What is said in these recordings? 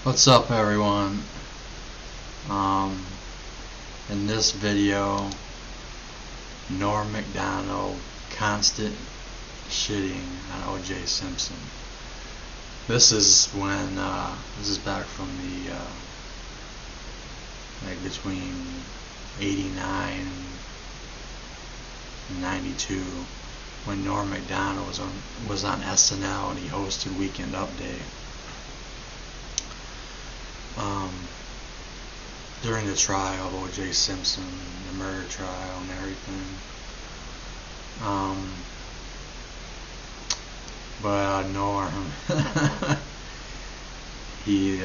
What's up, everyone? In this video, Norm Macdonald constant shitting on O.J. Simpson. This is when this is back from the like between '89 and '92, when Norm Macdonald was on SNL and he hosted Weekend Update. During the trial of O.J. Simpson, the murder trial and everything. But Norm, he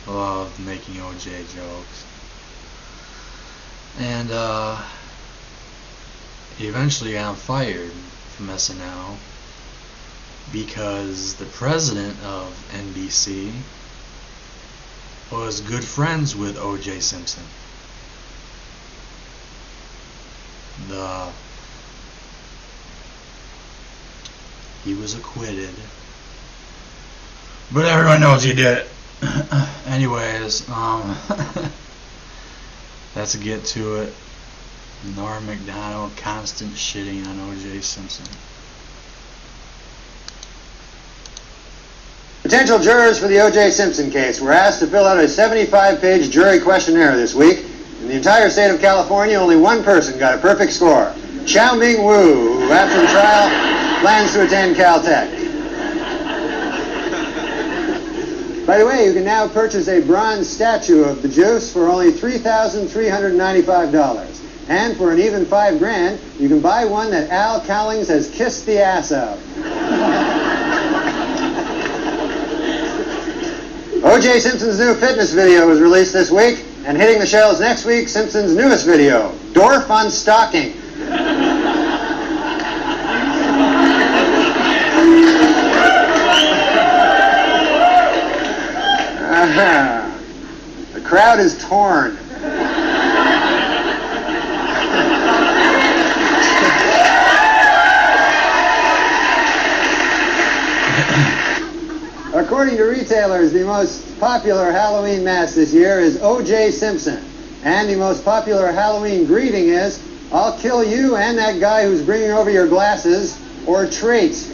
loved making O.J. jokes. And he eventually got fired from SNL because the president of NBC was good friends with O.J. Simpson. He was acquitted, but everyone knows he did it. Anyways, let's get to it. Norm Macdonald constant shitting on O.J. Simpson. Potential jurors for the O.J. Simpson case were asked to fill out a 75-page jury questionnaire this week. In the entire state of California, only one person got a perfect score. Xiaoming Wu, who after the trial plans to attend Caltech. By the way, you can now purchase a bronze statue of the Juice for only $3,395. And for an even $5,000, you can buy one that Al Cowlings has kissed the ass of. O.J. Simpson's new fitness video was released this week, and hitting the shelves next week, Simpson's newest video, Dorf on Stocking. The crowd is torn. According to retailers, the most popular Halloween mask this year is O.J. Simpson. And the most popular Halloween greeting is, "I'll kill you and that guy who's bringing over your glasses," or traits.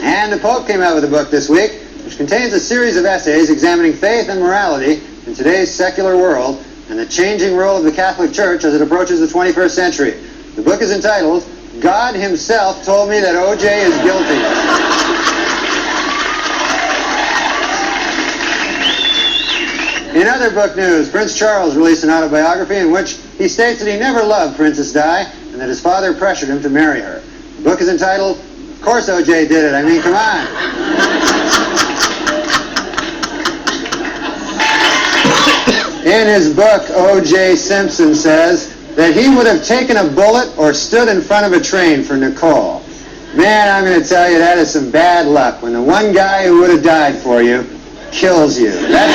And the Pope came out with a book this week, which contains a series of essays examining faith and morality in today's secular world, and the changing role of the Catholic Church as it approaches the 21st century. The book is entitled, "God Himself Told Me That O.J. is Guilty." In other book news, Prince Charles released an autobiography in which he states that he never loved Princess Di and that his father pressured him to marry her. The book is entitled, "Of Course O.J. Did It, I mean, come on." In his book, O.J. Simpson says that he would have taken a bullet or stood in front of a train for Nicole. Man, I'm going to tell you, that is some bad luck when the one guy who would have died for you kills you. That's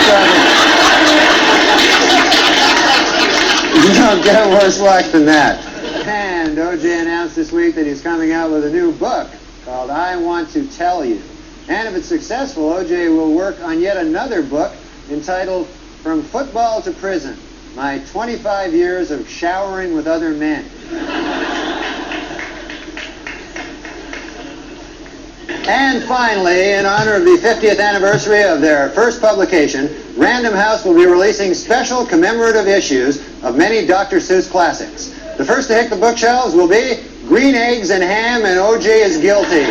you don't get worse luck than that. And O.J. announced this week that he's coming out with a new book called I Want to Tell You. And if it's successful, O.J. will work on yet another book entitled From Football to Prison, My 25 Years of Showering with Other Men. And finally, in honor of the 50th anniversary of their first publication, Random House will be releasing special commemorative issues of many Dr. Seuss classics. The first to hit the bookshelves will be Green Eggs and Ham and O.J. is Guilty.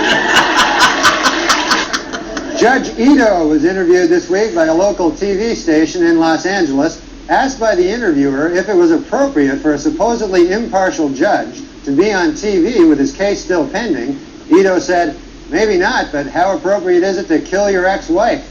Judge Ito was interviewed this week by a local TV station in Los Angeles. Asked by the interviewer if it was appropriate for a supposedly impartial judge to be on TV with his case still pending, Ito said, "Maybe not, but how appropriate is it to kill your ex-wife?"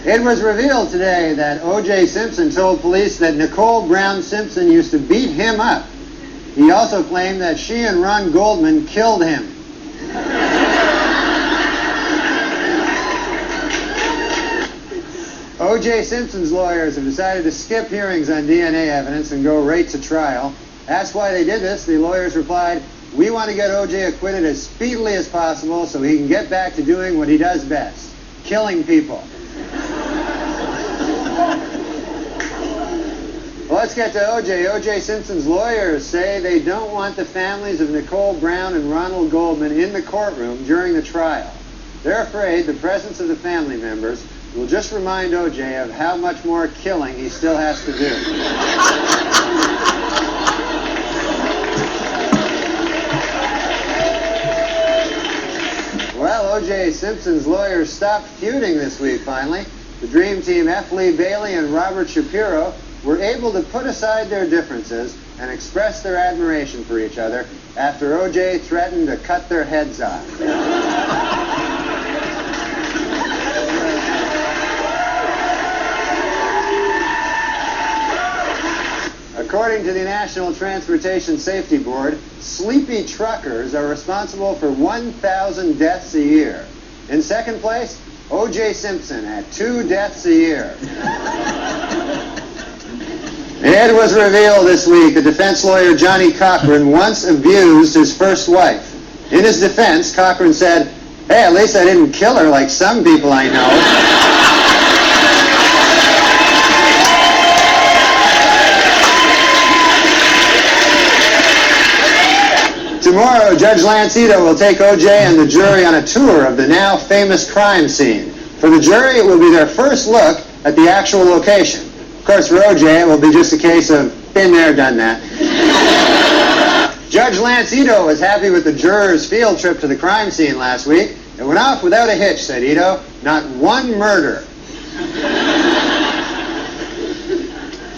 It was revealed today that O.J. Simpson told police that Nicole Brown Simpson used to beat him up. He also claimed that she and Ron Goldman killed him. O.J. Simpson's lawyers have decided to skip hearings on DNA evidence and go right to trial. Asked why they did this, the lawyers replied, "We want to get O.J. acquitted as speedily as possible so he can get back to doing what he does best, killing people." Well, let's get to O.J. O.J. Simpson's lawyers say they don't want the families of Nicole Brown and Ronald Goldman in the courtroom during the trial. They're afraid the presence of the family members will just remind O.J. of how much more killing he still has to do. Well, O.J. Simpson's lawyers stopped feuding this week, finally. The Dream Team, F. Lee Bailey and Robert Shapiro, were able to put aside their differences and express their admiration for each other after O.J. threatened to cut their heads off. According to the National Transportation Safety Board, sleepy truckers are responsible for 1,000 deaths a year. In second place, O.J. Simpson at 2 deaths a year. It was revealed this week that defense lawyer Johnny Cochran once abused his first wife. In his defense, Cochran said, "Hey, at least I didn't kill her like some people I know." Tomorrow, Judge Lance Ito will take O.J. and the jury on a tour of the now famous crime scene. For the jury, it will be their first look at the actual location. Of course, for O.J., it will be just a case of been there, done that. Judge Lance Ito was happy with the jurors' field trip to the crime scene last week. It went off without a hitch, said Ito. Not one murder.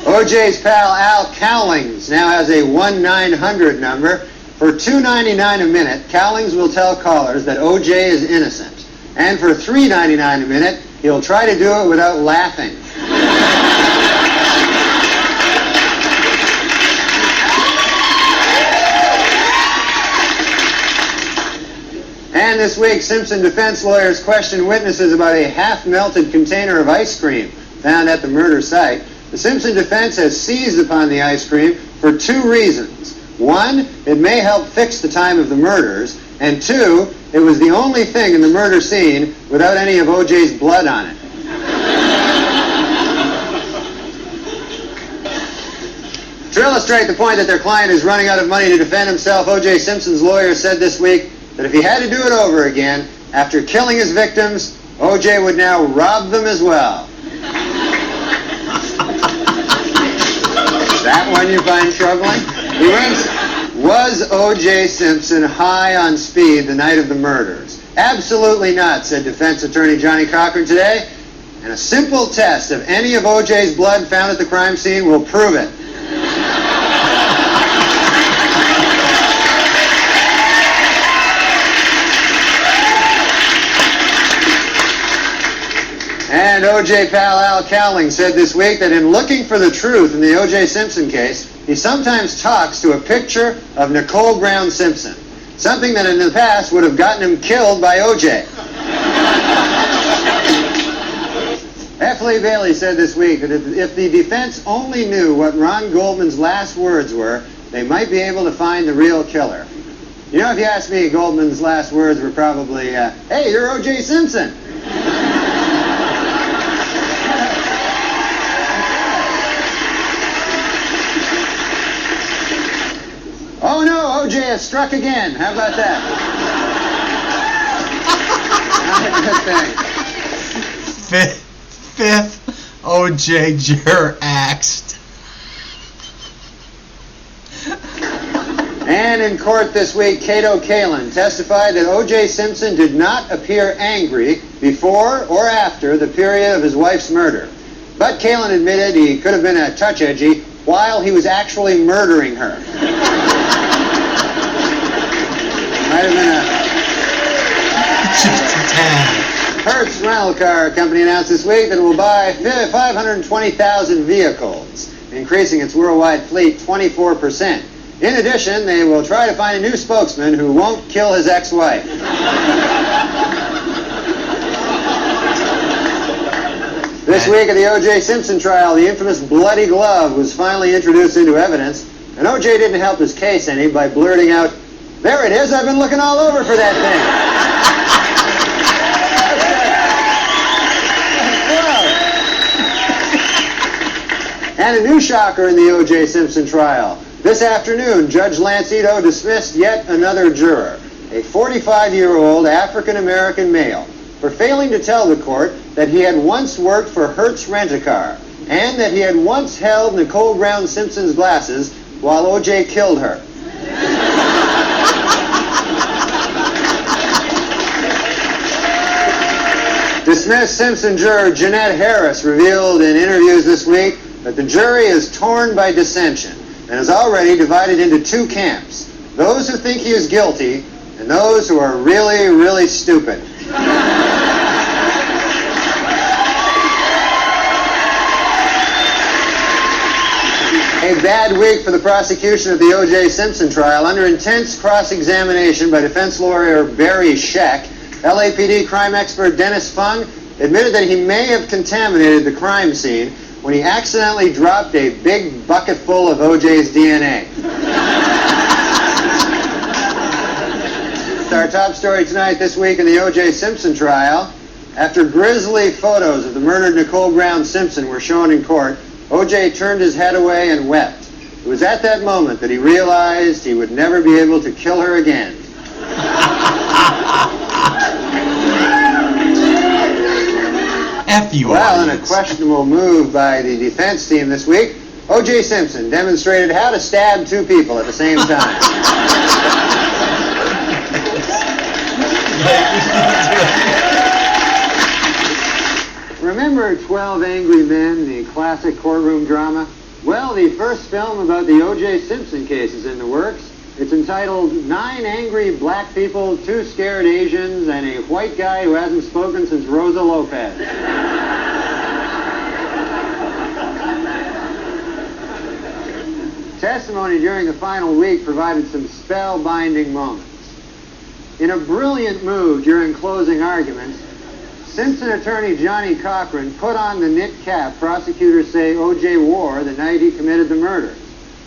O.J.'s pal Al Cowlings now has a 1-900 number. For $2.99 a minute, Cowlings will tell callers that O.J. is innocent. And for $3.99 a minute, he'll try to do it without laughing. And this week, Simpson defense lawyers questioned witnesses about a half-melted container of ice cream found at the murder site. The Simpson defense has seized upon the ice cream for 2 reasons. 1, it may help fix the time of the murders, and 2, it was the only thing in the murder scene without any of O.J.'s blood on it. To illustrate the point that their client is running out of money to defend himself, O.J. Simpson's lawyer said this week that if he had to do it over again, after killing his victims, O.J. would now rob them as well. That one you find troubling? He writes, was O.J. Simpson high on speed the night of the murders? Absolutely not, said defense attorney Johnny Cochran today. And a simple test of any of O.J.'s blood found at the crime scene will prove it. And O.J. pal Al Cowling said this week that in looking for the truth in the O.J. Simpson case, he sometimes talks to a picture of Nicole Brown Simpson, something that in the past would have gotten him killed by O.J. F. Lee Bailey said this week that if the defense only knew what Ron Goldman's last words were, they might be able to find the real killer. You know, if you ask me, Goldman's last words were probably, "Hey, you're O.J. Simpson." Oh no, O.J. has struck again. How about that? Not a good thing. Fifth O.J. juror axed. And in court this week, Cato Kalin testified that O.J. Simpson did not appear angry before or after the period of his wife's murder. But Kalin admitted he could have been a touch edgy while he was actually murdering her. Might have been Just a tad. Hertz Rental Car Company announced this week that it will buy 520,000 vehicles, increasing its worldwide fleet 24%. In addition, they will try to find a new spokesman who won't kill his ex-wife. This week at the O.J. Simpson trial, the infamous bloody glove was finally introduced into evidence, and O.J. didn't help his case any by blurting out, "There it is, I've been looking all over for that thing." And a new shocker in the O.J. Simpson trial. This afternoon, Judge Lance Ito dismissed yet another juror, a 45-year-old African-American male, for failing to tell the court that he had once worked for Hertz Rent-A-Car and that he had once held Nicole Brown Simpson's glasses while O.J. killed her. Dismissed Simpson juror Jeanette Harris revealed in interviews this week that the jury is torn by dissension and is already divided into two camps, those who think he is guilty and those who are really, really stupid. A bad week for the prosecution of the O.J. Simpson trial. Under intense cross-examination by defense lawyer Barry Scheck, LAPD crime expert Dennis Fung admitted that he may have contaminated the crime scene when he accidentally dropped a big bucket full of O.J.'s DNA. Our top story tonight this week in the O.J. Simpson trial. After grisly photos of the murdered Nicole Brown Simpson were shown in court, O.J. turned his head away and wept. It was at that moment that he realized he would never be able to kill her again. F you, well, in a questionable move by the defense team this week, O.J. Simpson demonstrated how to stab two people at the same time. Remember 12 Angry Men, the classic courtroom drama? Well, the first film about the O.J. Simpson case is in the works. It's entitled 9 Angry Black People, 2 Scared Asians, and a White Guy Who Hasn't Spoken Since Rosa Lopez. Testimony during the final week provided some spellbinding moments. In a brilliant move during closing arguments, Simpson attorney Johnny Cochran put on the knit cap prosecutors say O.J. wore the night he committed the murder.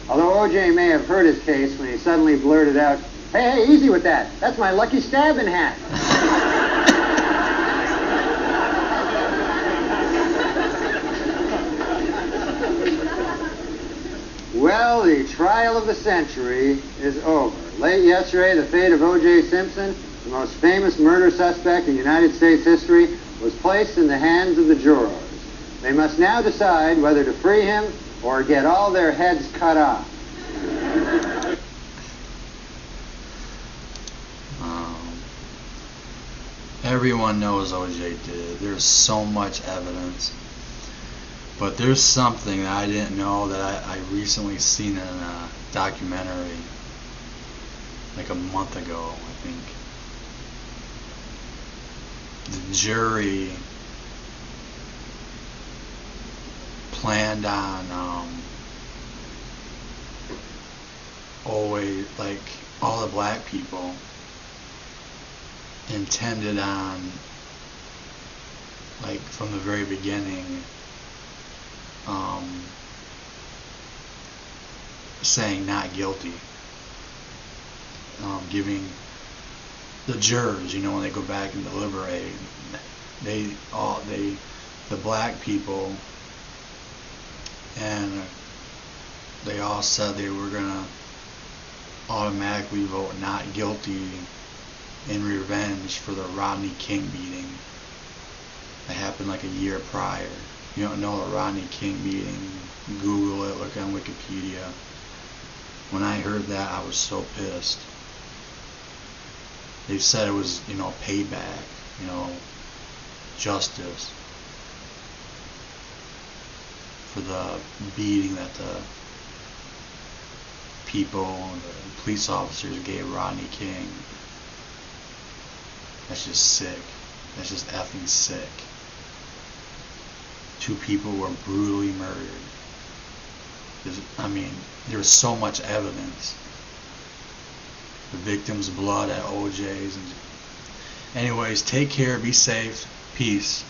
Although O.J. may have hurt his case when he suddenly blurted out, "Hey, easy with that. That's my lucky stabbing hat." Well, the trial of the century is over. Late yesterday, the fate of O.J. Simpson, the most famous murder suspect in United States history, was placed in the hands of the jurors. They must now decide whether to free him or get all their heads cut off. Everyone knows O.J. did it. There's so much evidence. But there's something that I didn't know that I recently seen in a documentary like a month ago, I think. The jury planned on always, like, all the black people intended on, like, from the very beginning, saying not guilty, giving the jurors, you know, when they go back and deliberate, the black people, and they all said they were gonna automatically vote not guilty in revenge for the Rodney King beating that happened like a year prior. You don't know the Rodney King beating, Google it, look on Wikipedia. When I heard that, I was so pissed. They said it was, you know, payback, you know, justice for the beating that the people, the police officers gave Rodney King. That's just sick. That's just effing sick. 2 people were brutally murdered. There was so much evidence. The victim's blood at OJ's. Anyways, take care, be safe, peace.